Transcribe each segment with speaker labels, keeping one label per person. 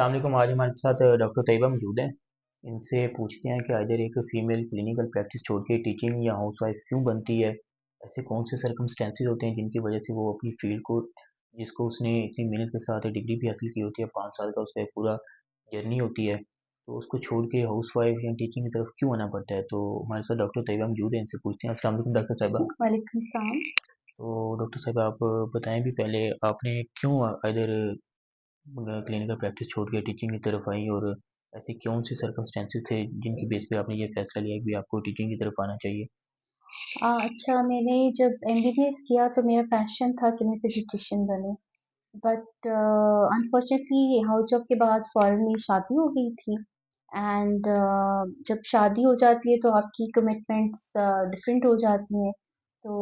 Speaker 1: अस्सलाम वालेकुम। आज हमारे साथ डॉक्टर तैयबा मौजूद हैं। इनसे पूछते हैं कि अगर एक फीमेल क्लिनिकल प्रैक्टिस छोड़ के टीचिंग या हाउसवाइफ क्यों बनती है। ऐसे कौन से सर्कमस्टेंसेस होते हैं जिनकी वजह से वो अपनी फील्ड को, जिसको उसने इतनी मेहनत के साथ डिग्री भी हासिल की होती है, 5 साल का उसका एक पूरा जर्नी होती है, तो उसको छोड़ के हाउसवाइफ या टीचिंग की तरफ क्यों आना पड़ता है। तो हमारे साथ डॉक्टर तैयबा मौजूद हैं, इनसे पूछते हैं। अस्सलाम वालेकुम डॉक्टर साहिबा।
Speaker 2: वालेकुम सलाम।
Speaker 1: तो डॉक्टर साहिबा, आप बताएं भी पहले, आपने क्यों इधर क्लिनिकल प्रैक्टिस छोड़ के टीचिंग की तरफ आई, और ऐसे कौन से सर्कमस्टेंसेस थे जिनकी बेस पे आपने ये फैसला लिया कि भी आपको टीचिंग की तरफ आना चाहिए।
Speaker 2: अच्छा, मैंने जब एमबीबीएस किया तो मेरा पैशन था कि मैं फिजिशियन बनूं। बट अनफॉर्चुनेटली हाउस जॉब के बाद फौरन मेरी शादी हो गई थी। एंड जब शादी हो जाती है तो आपकी कमिटमेंट्स डिफरेंट हो जाती हैं। तो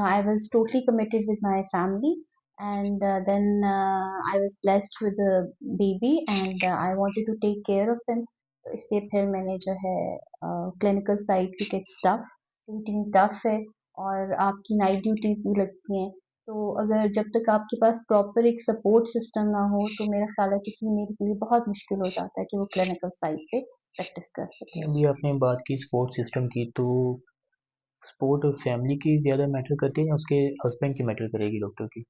Speaker 2: I was totally committed with my family, and then I was blessed with a baby, and I wanted to take care of him. तो इसलिए फिर मैंने जो है क्लिनिकल साइड की इट्स टफ, रूटीन टफ है, और आपकी नाइट ड्यूटीज भी लगती हैं। तो अगर जब तक आपके पास प्रॉपर एक सपोर्ट सिस्टम ना हो तो मेरा ख्याल है कि फीमेल के लिए बहुत मुश्किल हो जाता है कि वो क्लिनिकल साइड पे प्रैक्टिस कर सके।
Speaker 1: अभी आपने बात की सपोर्ट सिस्टम की, तो सपोर्ट फैमिली की ज़्यादा मैटर करती है या उसके हस्बैंड की मैटर करेगी डॉक्टर की।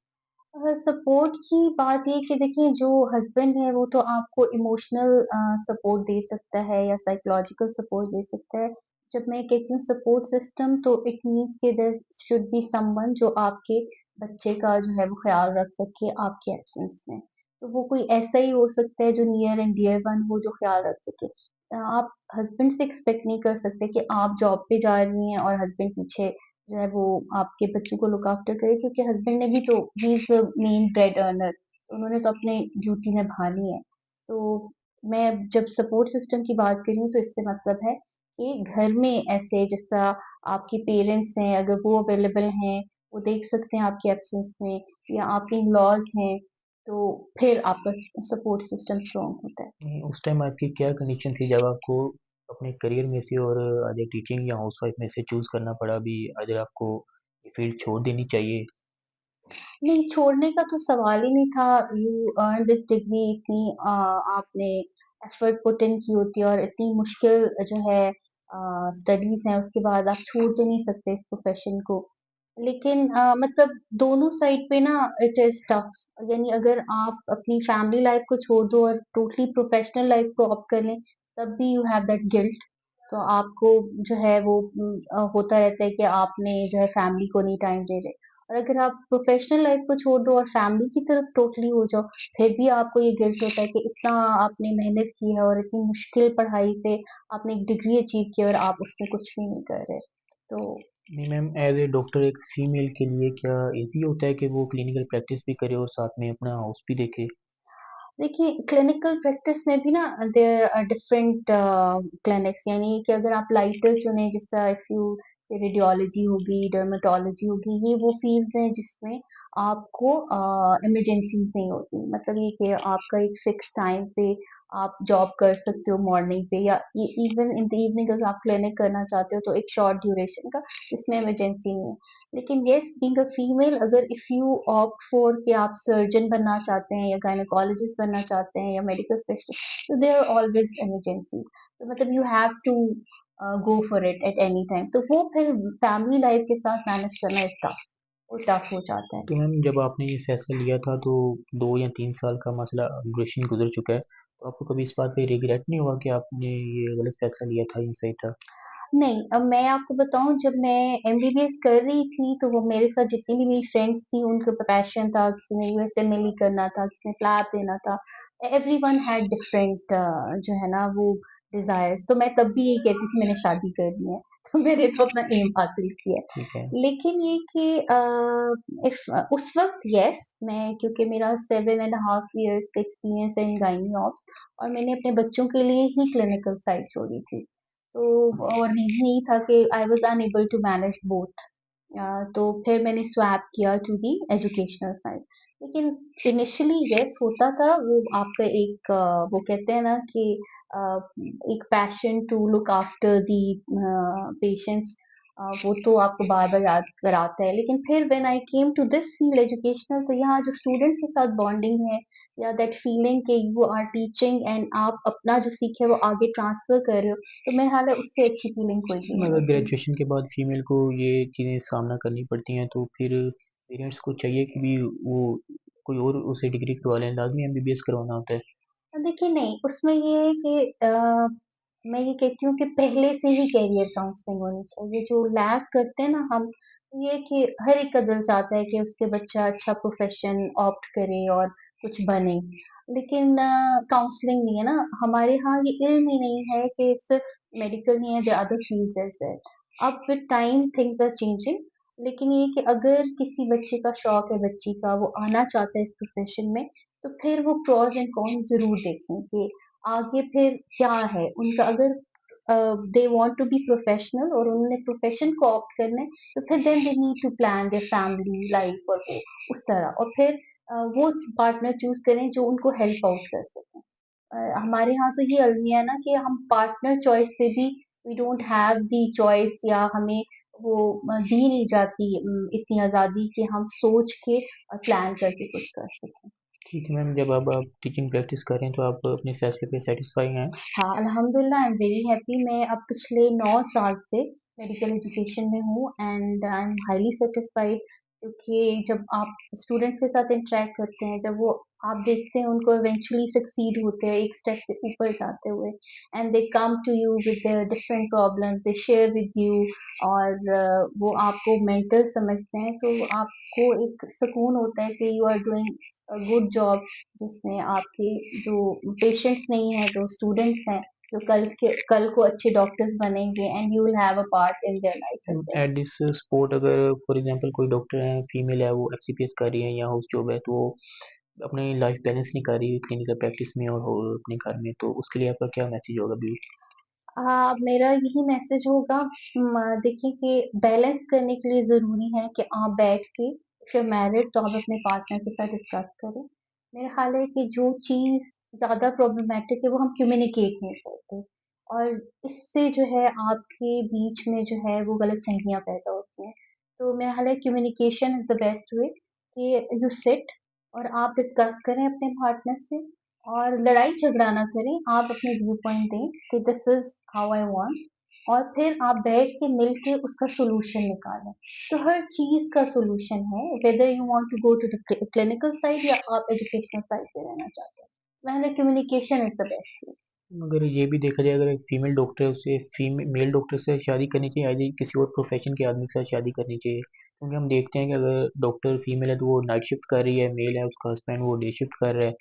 Speaker 2: सपोर्ट की बात ये कि देखिए, जो हस्बैंड है वो तो आपको इमोशनल सपोर्ट दे सकता है या साइकोलॉजिकल सपोर्ट दे सकता है। जब मैं कहती हूँ सपोर्ट सिस्टम, तो इट मीन्स कि देयर शुड बी समवन जो आपके बच्चे का जो है वो ख्याल रख सके आपके एब्सेंस में। तो वो कोई ऐसा ही हो सकता है जो नियर एंड डियर वन हो, जो ख्याल रख सके। आप हस्बैंड से एक्सपेक्ट नहीं कर सकते कि आप जॉब पे जा रही हैं और हस्बैंड पीछे जो है वो आपके बच्चों को लुक आफ्टर करे, क्योंकि हस्बैंड ने भी तो, he is the main bread earner, तो उन्होंने तो अपनी ड्यूटी निभानी है। तो मैं जब सपोर्ट सिस्टम की बात कर रही हूँ तो इससे मतलब है कि घर में ऐसे जैसा आपके पेरेंट्स हैं, अगर वो अवेलेबल हैं, वो देख सकते हैं आपके एब्सेंस में, या आपके इन लॉज हैं, तो फिर आपका सपोर्ट सिस्टम स्ट्रॉन्ग होता है।
Speaker 1: उस टाइम आपकी क्या कंडीशन थी जब आपको अपने करियर में से और अगर टीचिंग या हाउसवाइफ में से चूज करना पड़ा भी, अगर आपको ये फील्ड छोड़ देनी चाहिए।
Speaker 2: नहीं, छोड़ने का तो सवाल ही नहीं था। यू अर्न दिस डिग्री, इतनी आपने एफर्ट पुट इन की होती है, और इतनी मुश्किल जो है स्टडीज हैं, उसके बाद आप छोड़ तो नहीं सकते इस प्रोफेशन को। लेकिन मतलब दोनों साइड पे ना इट इज टफ। यानी अगर आप अपनी फैमिली लाइफ को छोड़ दो और टोटली प्रोफेशनल लाइफ को ऑप्ट कर लें, तब भी यू हैव दैट गिल्ट। तो आपको जो है वो होता रहता है कि आपने जो है फैमिली को नहीं टाइम दे रहे। और अगर आप प्रोफेशनल लाइफ को छोड़ दो और फैमिली की तरफ टोटली हो जाओ, फिर भी आपको ये गिल्ट होता है कि इतना आपने मेहनत की है और इतनी मुश्किल पढ़ाई से आपने एक डिग्री अचीव की और आप उसमें कुछ भी नहीं कर रहे। तो
Speaker 1: नहीं मैम, एज ए डॉक्टर एक फीमेल के लिए क्या इजी होता है कि वो क्लिनिकल प्रैक्टिस भी करे और साथ में अपना हाउस भी देखे।
Speaker 2: देखिए, क्लिनिकल प्रैक्टिस में भी ना देयर आर डिफरेंट क्लिनिक्स। यानी कि अगर आप लाइटर चुने, जैसा इफ यू रेडियोलॉजी होगी, डर्मेटोलॉजी होगी, ये वो फील्ड्स हैं जिसमें आपको इमरजेंसीज नहीं होती। मतलब ये कि आपका एक फिक्स टाइम पे आप जॉब कर सकते हो मॉर्निंग पे, या इवन इन द इवनिंग अगर आप क्लिनिक करना चाहते हो तो एक शॉर्ट ड्यूरेशन का, जिसमें इमरजेंसी नहीं है। लेकिन येस, बीइंग अ फीमेल, अगर इफ यू ऑप्ट फॉर कि आप सर्जन बनना चाहते हैं या गायनेकोलॉजिस्ट बनना चाहते हैं या मेडिकल स्पेशलिस्ट, तो देयर आर ऑलवेज इमरजेंसी। तो मतलब you have to go for it at any time. तो वो फिर फैमिली लाइफ के साथ मैनेज करना इस टफ, वो टफ हो जाता है।
Speaker 1: तो मैम, जब आपने ये फैसला लिया था तो 2 या 3 साल का मसला ड्यूरेशन गुजर चुका है, तो आपको कभी इस बात पे रिग्रेट नहीं हुआ कि आपने ये गलत फैसला लिया था, ये सही था।
Speaker 2: नहीं, अब मैं आपको बताऊँ, जब मैं एमबीबीएस कर रही थी तो वो मेरे साथ जितनी भी मेरी फ्रेंड्स थी, उनका पैशन था, किसी ने यूएसएमएल करना था, किसी ने फ्लैट देना था। एवरीवन हैड डिफरेंट जो है ना वो डिज़ायर्स। तो मैं तब भी यही कहती थी मैंने शादी करनी है, तो मैंने तो अपना एम हासिल किया है।
Speaker 1: ठीक है।
Speaker 2: लेकिन ये कि इफ उस वक़्त येस, मैं, क्योंकि मेरा 7 एंड हाफ इयर्स का एक्सपीरियंस है इन गायनी ऑप्स, और मैंने अपने बच्चों के लिए ही क्लिनिकल साइड छोड़ी थी। तो और रीज़न यही था कि I was unable to manage both. तो फिर मैंने स्वैप किया टू दी एजुकेशनल साइड। लेकिन इनिशियली यस होता था, वो आपका एक वो कहते हैं ना कि एक passion to look after the patients, वो तो आपको बार-बार याद कराता है। लेकिन फिर when I came to this field educational, तो यहाँ जो स्टूडेंट्स के साथ बॉन्डिंग है या दैट फीलिंग कि यू आर टीचिंग एंड आप अपना जो सीखे वो आगे ट्रांसफर कर रहे हो, तो मेरे ख्याल है उससे अच्छी फीलिंग कोई भी नहीं
Speaker 1: अगर
Speaker 2: होती।
Speaker 1: ग्रेजुएशन के बाद फीमेल को ये चीज़ें सामना करनी पड़ती हैं तो फिर पेरेंट्स को चाहिए कि भी वो कोई और उसे डिग्री करवा लें, लाजमी एमबीबीएस करवाना होता है।
Speaker 2: देखिए नहीं, उसमें ये है कि मैं ये कहती हूँ कि पहले से ही करियर काउंसलिंग होनी चाहिए। जो लैग करते हैं ना हम, ये है कि हर एक का दिल चाहता है कि उसके बच्चा अच्छा प्रोफ़ेशन ऑप्ट करे और कुछ बने। लेकिन काउंसलिंग नहीं है ना, हमारे यहाँ ये इल्म ही नहीं है कि सिर्फ़ मेडिकल नहीं है, there are other fields as well. अब with time things are changing, लेकिन ये है कि अगर किसी बच्चे का शौक है, बच्ची का, वो आना चाहता है इस प्रोफ़ेशन में, तो फिर वो प्रोस एंड कॉन्स ज़रूर देखें कि आगे फिर क्या है उनका। अगर they want to be professional और उन्होंने प्रोफेशन को ऑप्ट करना है, तो फिर then they need to plan their family life और वो उस तरह, और फिर वो पार्टनर चूज करें जो उनको हेल्प आउट कर सकें। हमारे यहाँ तो ये अलमिया है ना कि हम पार्टनर चॉइस पे भी we don't have the choice, या हमें वो दी नहीं जाती इतनी आज़ादी कि हम सोच के प्लान करके कुछ कर सकें।
Speaker 1: ठीक है मैम, जब अब आप टीचिंग प्रैक्टिस कर रहे हैं तो आप अपने फैसले पे सेटिस्फाई हैं?
Speaker 2: हाँ, अल्हम्दुलिल्लाह आई एम वेरी हैप्पी। मैं अब पिछले 9 साल से मेडिकल एजुकेशन में हूँ and I am highly satisfied, क्योंकि जब आप स्टूडेंट्स के साथ इंटरैक्ट करते हैं, जब वो आप देखते हैं उनको इवेंचुअली सक्सीड होते हैं एक स्टेप से ऊपर जाते हुए, and they come to you with their different problems, they share with you, और वो आपको मेंटर समझते हैं, तो आपको एक सुकून होता है कि you are doing a good job, जिसमें आपके जो पेशेंट्स नहीं हैं, जो स्टूडेंट्स हैं, जो कल को अच्छे डॉक्टर्स बनेंगे and you will have a part in their life as well.
Speaker 1: At this sport अगर फॉर एग्जांपल कोई डॉक्टर है, फीमेल है, वो एफसीपीएस कर रही है या हाउस जॉब है, तो वो अपनी लाइफ बैलेंस नहीं कर रही क्लिनिकल प्रैक्टिस में और अपने घर में, तो उसके लिए आपका क्या मैसेज होगा भी?
Speaker 2: मेरा यही मैसेज होगा, देखिए कि बैलेंस करने के लिए ज़रूरी है कि आप बैठ के, इफ यू आर मैरिड तो आप अपने पार्टनर के साथ डिस्कस करें। मेरा ख़्याल है कि जो चीज़ ज़्यादा प्रॉब्लमैटिक है वो हम कम्युनिकेट नहीं करते, और इससे जो है आपके बीच में जो है वो गलतफ़हमियाँ पैदा होती हैं। तो मेरा ख़्याल है कम्युनिकेशन इज़ द बेस्ट वे, कि यू सिट और आप डिस्कस करें अपने पार्टनर से, और लड़ाई झगड़ा ना करें, आप अपने व्यू पॉइंट दें कि this is how I want, और फिर आप बैठ के मिल के उसका सॉल्यूशन निकालें। तो हर चीज़ का सॉल्यूशन है, whether you want to go to the clinical side या आप एजुकेशनल साइड पे रहना चाहते हैं। पहले communication is the best way.
Speaker 1: अगर ये भी देखा जाए, अगर एक फीमेल डॉक्टर है उसे फीमेल मेल डॉक्टर से शादी करनी चाहिए, आगे किसी और प्रोफेशन के आदमी के साथ शादी करनी चाहिए? क्योंकि हम देखते हैं कि अगर डॉक्टर फीमेल है तो वो नाइट शिफ्ट कर रही है, मेल है उसका हस्बैंड वो डे शिफ्ट कर रहा है,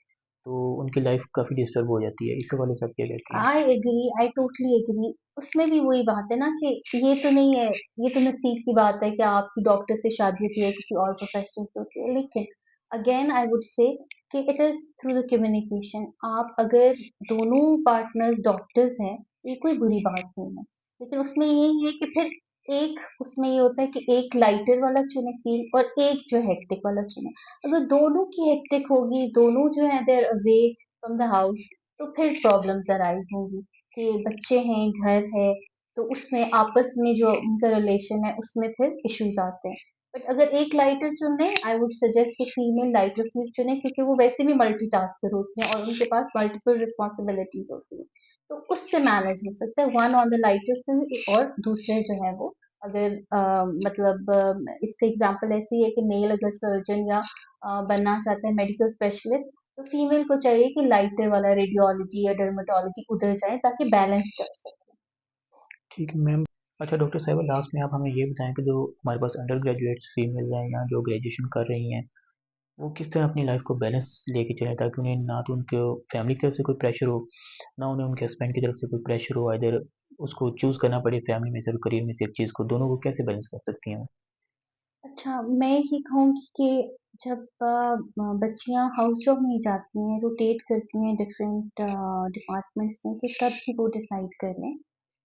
Speaker 1: तो उनकी लाइफ काफ़ी डिस्टर्ब हो जाती है। इस वाले सब क्या कहती हैं?
Speaker 2: I agree, I totally agree. उसमें भी वही बात है ना कि ये तो नहीं है, ये तो नसीब की बात है कि आपकी डॉक्टर से शादी होती है, किसी और प्रोफेशन से होती है। लेकिन अगेन आई वुड से कि it is through the communication. आप अगर दोनों पार्टनर्स डॉक्टर्स हैं, ये कोई बुरी बात नहीं है। लेकिन उसमें यही है कि फिर एक उसमें ये होता है कि एक लाइटर वाला चुने फील्ड और एक जो हेक्टिक वाला चुने। अगर दोनों की हेक्टिक होगी, दोनों जो है they are away from the house, तो फिर प्रॉब्लम्स अराइज होंगी कि बच्चे हैं, घर है, तो उसमें आपस में जो उनका रिलेशन है उसमें फिर इश्यूज आते हैं। बट अगर एक लाइटर चुने, आई वुड सजेस्ट कि फीमेल लाइटर फील्ड चुने, क्योंकि वो वैसे भी मल्टीटास्कर होती हैं और उनके पास मल्टीपल रिस्पॉन्सिबिलिटीज होती हैं, तो उससे मैनेज हो सकता है one on the lighter field, और दूसरे जो है वो अगर मतलब इसका एग्जांपल ऐसी है कि मेल अगर सर्जन या बनना चाहते हैं मेडिकल स्पेशलिस्ट, तो फीमेल को चाहिए कि लाइटर वाला रेडियोलॉजी या डर्मेटोलॉजी उधर जाए ताकि बैलेंस कर सके।
Speaker 1: ठीक है मैम। अच्छा डॉक्टर साहिबा, लास्ट में आप हमें ये बताएं कि जो हमारे पास अंडर ग्रेजुएट्स फीमेल हैं या जो ग्रेजुएशन कर रही हैं, वो किस तरह अपनी लाइफ को बैलेंस लेके चलें ताकि उन्हें ना तो उनके फैमिली की तरफ से कोई प्रेशर हो, ना उन्हें उनके हस्बैंड की तरफ से कोई प्रेशर हो, इधर उसको चूज़ करना पड़े फैमिली में से और करियर में से एक चीज़ को, दोनों को कैसे बैलेंस कर सकती हैं?
Speaker 2: अच्छा, मैं ये कहूँगी कि जब बच्चियाँ हाउस जॉब में जाती हैं, रोटेट करती हैं डिफरेंट डिपार्टमेंट्स में, तो तब भी वो डिसाइड कर लें।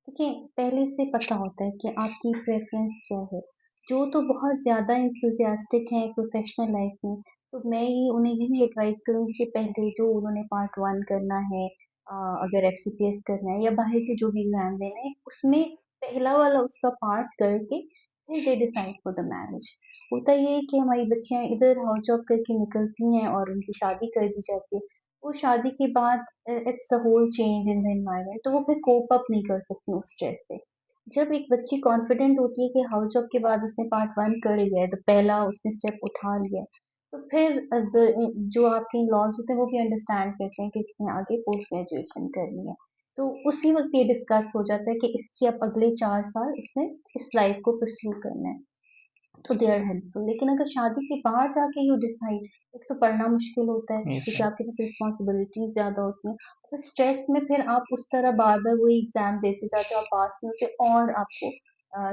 Speaker 2: देखिए, पहले से पता होता है कि आपकी प्रेफ़रेंस क्या है। जो तो बहुत ज़्यादा एंथुसियास्टिक हैं प्रोफ़ेशनल लाइफ़ में, तो मैं ये उन्हें यही एडवाइस करूँगी कि पहले जो उन्होंने पार्ट 1 करना है, अगर एफसीपीएस करना है या बाहर के जो भी एग्ज़ाम देने हैं, उसमें पहला वाला उसका पार्ट करके फिर they decide for the marriage. होता ये है कि हमारी बच्चियाँ इधर हाउस जॉब करके निकलती हैं और उनकी शादी कर दी जाती है। वो शादी के बाद it's a whole change in the environment, तो वो फिर कोप अप नहीं कर सकती उस स्ट्रेस से। जब एक बच्ची कॉन्फिडेंट होती है कि हाउस जॉब के बाद उसने पार्ट 1 कर लिया है, तो पहला उसने स्टेप उठा लिया है, तो फिर जो आपके इन-लॉज़ होते हैं वो भी अंडरस्टैंड करते हैं कि इसने आगे पोस्ट ग्रेजुएशन करनी है। तो उसी वक़्त ये डिस्कस हो जाता है कि इसकी अब अगले 4 साल इसने इस लाइफ़ को परस्यू करना है। तो दे आर हेल्पफुल। लेकिन अगर शादी के बाद जाके यू डिसाइड, एक तो पढ़ना मुश्किल होता है
Speaker 1: यस
Speaker 2: क्योंकि
Speaker 1: मैम।
Speaker 2: आपके पास रिस्पॉन्सिबिलिटीज ज्यादा होती हैं, और स्ट्रेस में फिर आप उस तरह बार बार वही एग्जाम देते जाते हो, आप पास नहीं होते और आपको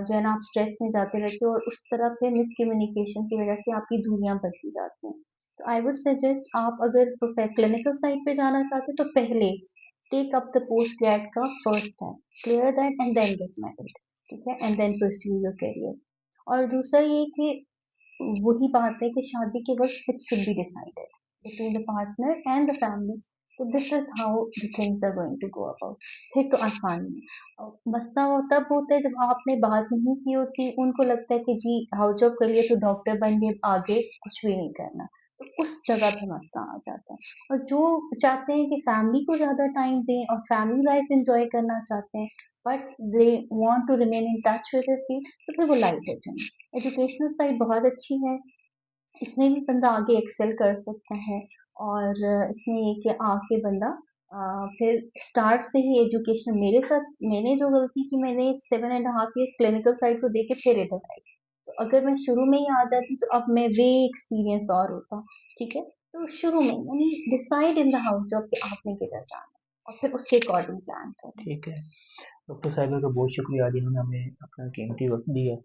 Speaker 2: जो है ना आप स्ट्रेस में जाते रहते हो, और उस तरह फिर मिसकम्युनिकेशन की वजह से आपकी दूरियां बढ़ती जाती हैं। तो आई वुड सजेस्ट, आप अगर क्लिनिकल साइड पे जाना चाहते हो तो पहले take up the post grad का first step, clear that and then get married, ठीक है, and then pursue your career. और दूसरा ये कि वही बात है कि शादी के वक़्त it should be decided between the partner and the family, तो this is how the things are going to go about. फिर तो आसान है। मसला वो तब होता है जब आपने बात नहीं की होती, उनको लगता है कि जी हाउस जॉब कर लिया तो डॉक्टर बन गए, आगे कुछ भी नहीं करना। तो उस जगह पे मसला आ जाता है। और जो चाहते हैं कि फैमिली को ज़्यादा टाइम दें और फैमिली लाइफ एन्जॉय करना चाहते हैं, but they want to remain in touch with their field, तो फिर वो लाइफ है चुनें। एजुकेशनल साइड बहुत अच्छी है, इसमें भी बंदा आगे एक्सेल कर सकता है। और इसमें ये कि आके बंदा फिर स्टार्ट से ही एजुकेशन, मेरे साथ मैंने जो गलती की, मैंने 7.5 ईयर्स क्लिनिकल साइड को देके फिर इधर आई। तो अगर मैं शुरू में ही आ जाती तो अब मैं वे एक्सपीरियंस और होता, ठीक है। तो शुरू में यानी decide in the house job कि आपने किधर जाना है, और फिर उसके अकॉर्डिंग प्लान करना।
Speaker 1: ठीक है। डॉक्टर साहिबा का बहुत शुक्रिया, आज इन्होंने हमें अपना कीमती वक्त दिया।